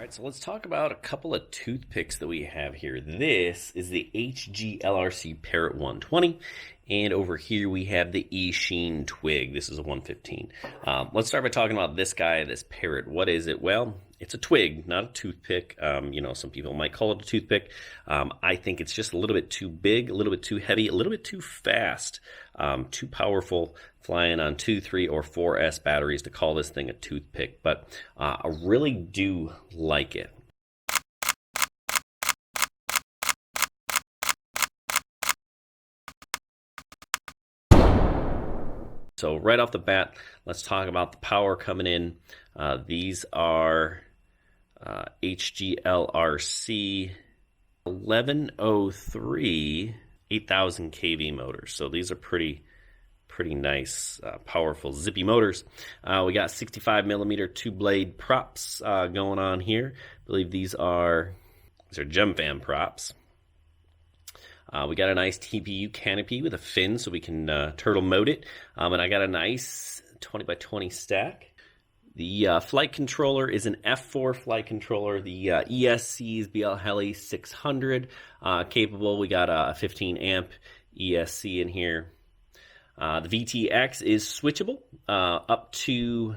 right, so let's talk about a couple of toothpicks that we have here. This is the HGLRC Parrot 120, and over here we have the eSheen Twig. This is a 115. Let's start by talking about this guy, this Parrot. What is it? Well, it's a twig, not a toothpick. Some people might call it a toothpick. I think it's just a little bit too big, a little bit too heavy, a little bit too fast, too powerful, flying on 2, 3, or 4S batteries to call this thing a toothpick. But I really do like it. So right off the bat, let's talk about the power coming in. These are HGLRC 1103 8000 kV motors. So these are pretty nice, powerful, zippy motors. We got 65 millimeter 2-blade props going on here. I believe these are gem fan props. We got a nice TPU canopy with a fin so we can turtle mode it. And I got a nice 20 by 20 stack. The flight controller is an F4 flight controller. The ESC is BL Heli 600 capable. We got a 15 amp ESC in here. The VTX is switchable up to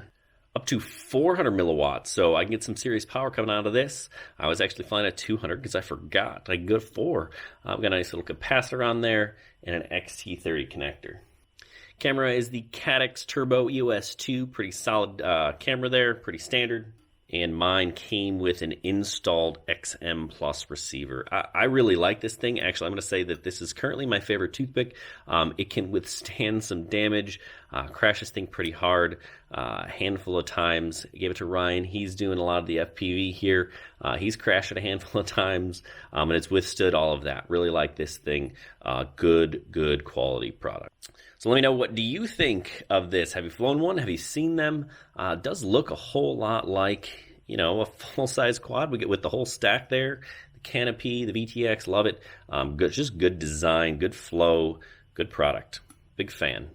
400 milliwatts, so I can get some serious power coming out of this. I was actually flying at 200 because I forgot. I can go to 4. We've got a nice little capacitor on there and an XT30 connector. Camera is the Caddx Turbo EOS 2, pretty solid camera there, pretty standard. And mine came with an installed XM Plus receiver. I really like this thing. Actually, I'm going to say that this is currently my favorite toothpick. It can withstand some damage, crash this thing pretty hard, a handful of times. I gave it to Ryan. He's doing a lot of the FPV here. He's crashed it a handful of times, and it's withstood all of that. Really like this thing. Good quality product. So let me know, what do you think of this? Have you flown one? Have you seen them? It does look a whole lot like, a full-size quad. We get with the whole stack there, the canopy, the VTX, love it. Just good design, good flow, good product. Big fan.